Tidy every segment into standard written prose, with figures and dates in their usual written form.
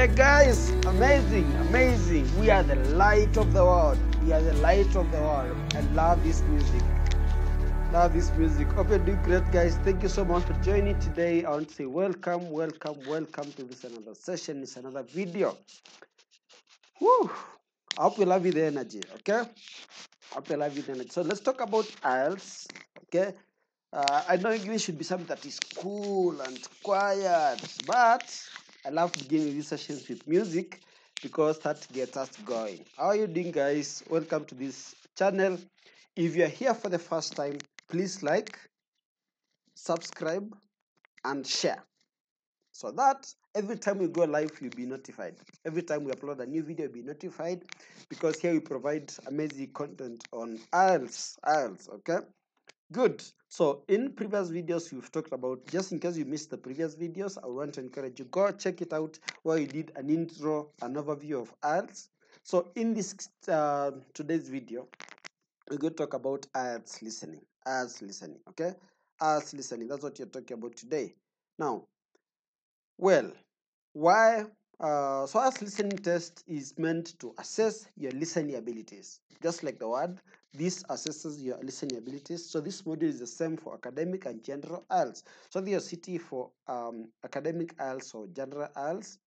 Okay, guys, amazing, amazing. We are the light of the world. We are the light of the world. I love this music. Love this music. Hope you're doing great, guys. Thank you so much for joining today. I want to say welcome, welcome, welcome to this another session. It's another video. Woo! I hope you love the energy. Okay. I hope you love the energy. So let's talk about IELTS. Okay. I know English should be something that is cool and quiet, but I love beginning these sessions with music because that gets us going. How are you doing, guys? Welcome to this channel. If you're here for the first time, please like, subscribe, and share so that every time we go live, you'll be notified. Every time we upload a new video, you'll be notified because here we provide amazing content on IELTS, okay? Good. So in previous videos, we've talked about, just in case you missed the previous videos, I want to encourage you, go check it out where we did an intro, an overview of IELTS. So in this today's video, we're going to talk about IELTS listening. IELTS listening, okay? IELTS listening, that's what you're talking about today. Now, well, why? So IELTS listening test is meant to assess your listening abilities. Just like the word, this assesses your listening abilities. So this module is the same for academic and general IELTS. So the CT for academic IELTS or general IELTS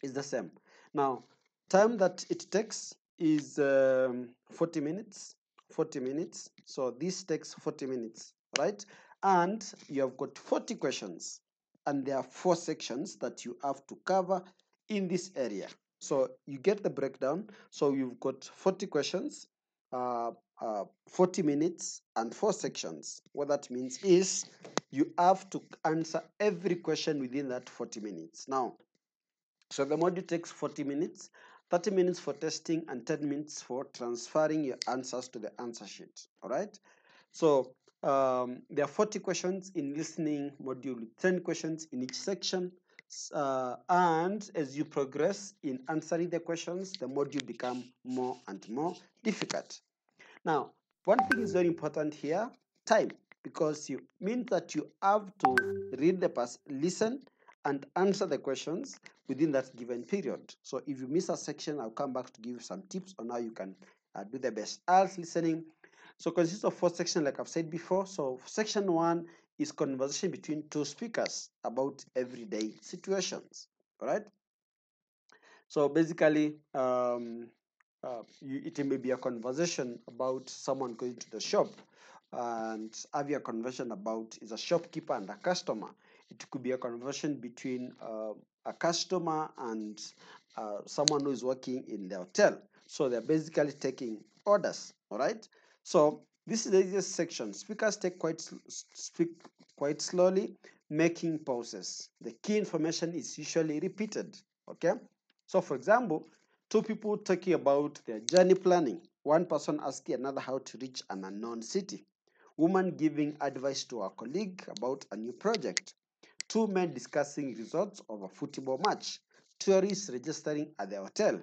is the same. Now, time that it takes is 40 minutes. 40 minutes. So this takes 40 minutes, right? And you have got 40 questions. And there are 4 sections that you have to cover in this area. So you get the breakdown. So you've got 40 questions, 40 minutes, and 4 sections. What that means is you have to answer every question within that 40 minutes. Now, so the module takes 40 minutes, 30 minutes for testing, and 10 minutes for transferring your answers to the answer sheet. All right. So there are 40 questions in listening module with 10 questions in each section. And as you progress in answering the questions, the module becomes more and more difficult. Now, one thing is very important here, time, because you mean that you have to read the listen and answer the questions within that given period. So if you miss a section, I'll come back to give you some tips on how you can do the best IELTS listening. So it consists of 4 sections, like I've said before. So section 1 is conversation between 2 speakers about everyday situations. All right. So basically, it may be a conversation about someone going to the shop, and have a conversation about is a shopkeeper and a customer. It could be a conversation between a customer and someone who is working in the hotel. So they're basically taking orders. All right. So this is the easiest section. Speakers speak quite slowly, making pauses. The key information is usually repeated. Okay. So for example, 2 people talking about their journey planning. One person asking another how to reach an unknown city. Woman giving advice to a colleague about a new project. 2 men discussing results of a football match. Tourists registering at the hotel,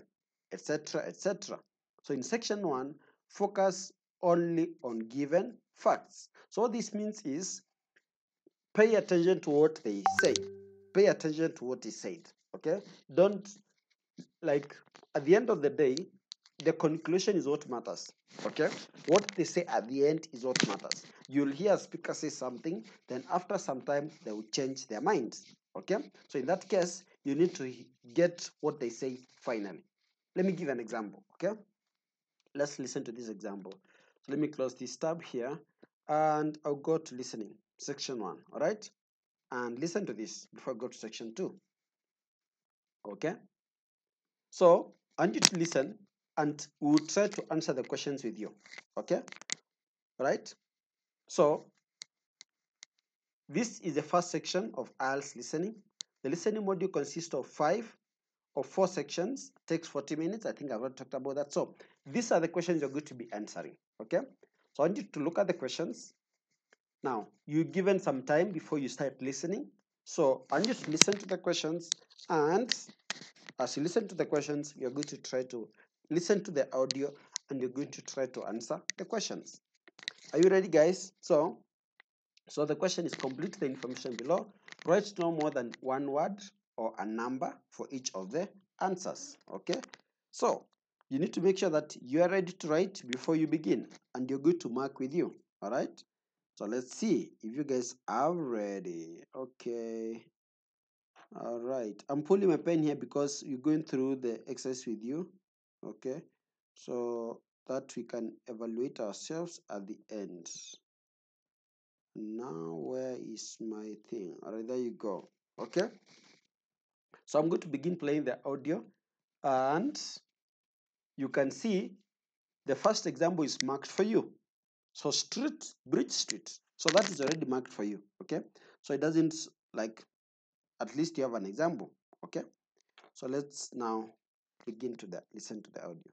etc., etc. So in section 1, focus only on given facts. So what this means is pay attention to what they say. Pay attention to what is said. Okay? Don't, like, at the end of the day, the conclusion is what matters. Okay, what they say at the end is what matters. You'll hear a speaker say something, then after some time they will change their minds. Okay, so in that case, you need to get what they say finally. Let me give an example. Okay, let's listen to this example. So let me close this tab here and I'll go to listening section 1. All right, and listen to this before I go to section 2. Okay, so I want you to listen and we'll try to answer the questions with you. Okay, right? So this is the first section of IELTS listening. The listening module consists of 4 sections, takes 40 minutes. I think I've already talked about that. So these are the questions you're going to be answering. Okay, so I want you to look at the questions. Now, you're given some time before you start listening. So I want you to listen to the questions, and as you listen to the questions, you're going to try to listen to the audio and you're going to try to answer the questions. Are you ready, guys? So the question is, complete the information below. Write no more than 1 word or a number for each of the answers. Okay, so you need to make sure that you are ready to write before you begin, and you're good to mark with you. All right, so let's see if you guys are ready. Okay, all right, I'm pulling my pen here because we're going through the exercise with you. Okay, so that we can evaluate ourselves at the end. Now where is my thing? All right, there you go. Okay, so I'm going to begin playing the audio, and you can see the first example is marked for you. So street, Bridge Street, so that is already marked for you. Okay, so it doesn't, like, at least you have an example. Okay, so let's now begin to listen to the audio.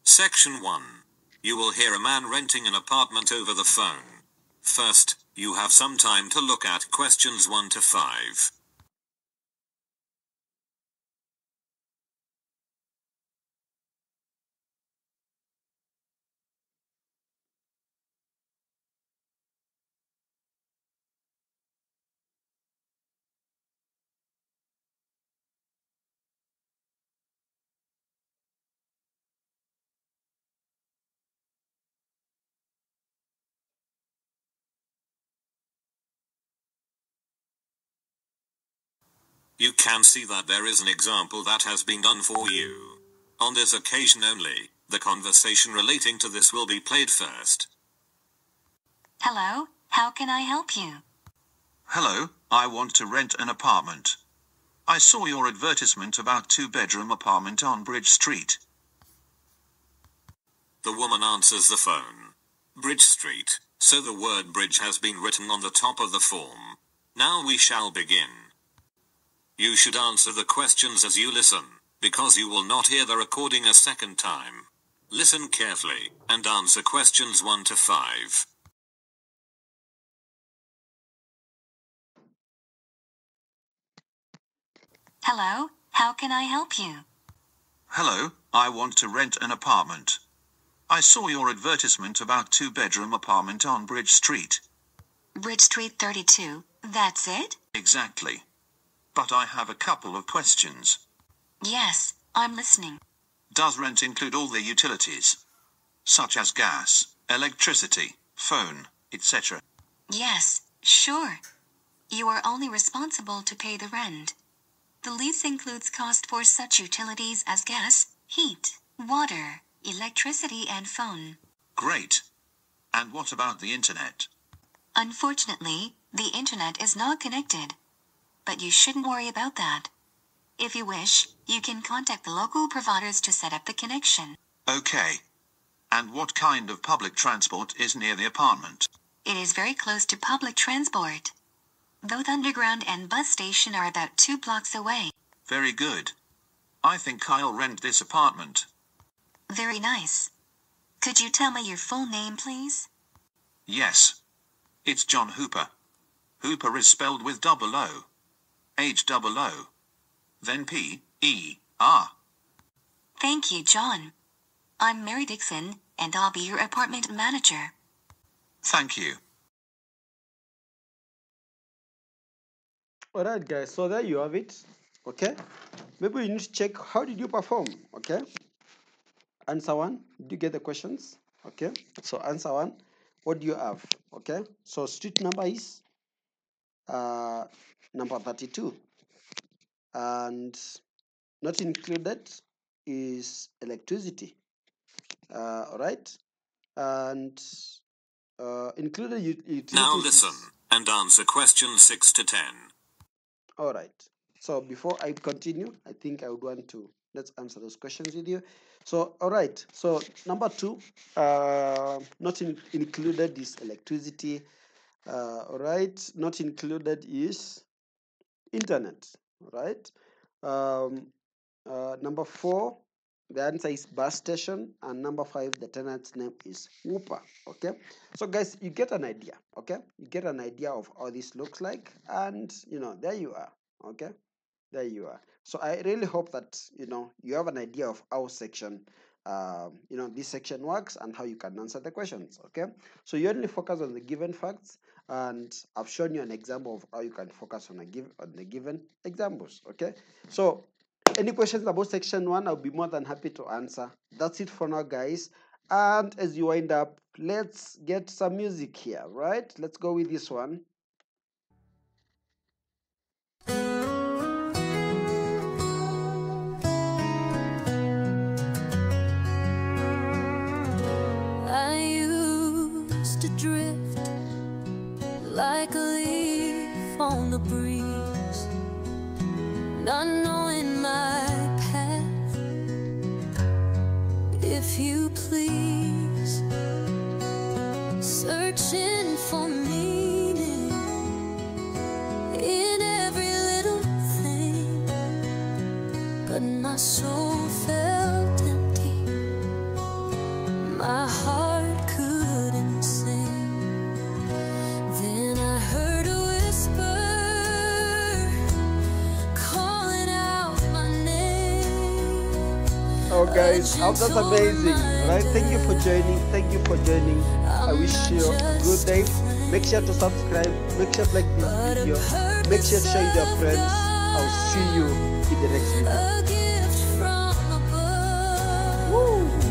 Section 1. You will hear a man renting an apartment over the phone. First, you have some time to look at questions 1 to 5. You can see that there is an example that has been done for you. On this occasion only, the conversation relating to this will be played first. Hello, how can I help you? Hello, I want to rent an apartment. I saw your advertisement about 2-bedroom apartment on Bridge Street. The woman answers the phone. Bridge Street, so the word bridge has been written on the top of the form. Now we shall begin. You should answer the questions as you listen, because you will not hear the recording a second time. Listen carefully, and answer questions 1 to 5. Hello, how can I help you? Hello, I want to rent an apartment. I saw your advertisement about 2-bedroom apartment on Bridge Street. Bridge Street 32, that's it? Exactly. But I have a couple of questions. Yes, I'm listening. Does rent include all the utilities, such as gas, electricity, phone, etc.? Yes, sure. You are only responsible to pay the rent. The lease includes cost for such utilities as gas, heat, water, electricity and phone. Great. And what about the internet? Unfortunately, the internet is not connected. But you shouldn't worry about that. If you wish, you can contact the local providers to set up the connection. Okay. And what kind of public transport is near the apartment? It is very close to public transport. Both underground and bus station are about 2 blocks away. Very good. I think I'll rent this apartment. Very nice. Could you tell me your full name, please? Yes. It's John Hooper. Hooper is spelled with double O. H-double-O. Then P-E-R. Thank you, John. I'm Mary Dixon, and I'll be your apartment manager. Thank you. Alright guys, so there you have it. Okay, maybe you need to check how did you perform. Okay, answer 1, did you get the questions? Okay, so answer 1, what do you have? Okay, so street number is number 32, and not included is electricity. All right, and included utilities. Now listen and answer questions 6 to 10. All right, so before I continue, I think I would want to let's answer those questions with you. So all right, so number 2, not included is electricity. All right, not included is internet. All right. Number 4, the answer is bus station, and number 5, the tenant's name is Whooper. Okay, so guys, you get an idea. Okay, you get an idea of how this looks like, and there you are. Okay, there you are. So I really hope that you have an idea of how section this section works and how you can answer the questions. Okay, so you only focus on the given facts, and I've shown you an example of how you can focus on the given examples. Okay, so any questions about section 1, I'll be more than happy to answer. That's it for now, guys. And as you wind up, let's get some music here, right? Let's go with this one. I used to drift like a leaf on the breeze, not knowing my path. If you please, searching for meaning in every little thing, but my soul felt empty, my heart couldn't sing. Then I heard a whisper calling out my name. Oh guys, that's amazing, right? Thank you for joining. I wish you a good day. Make sure to subscribe, make sure to like this video, make sure to share with your friends. I'll see you in the next video. A gift from above. Woo!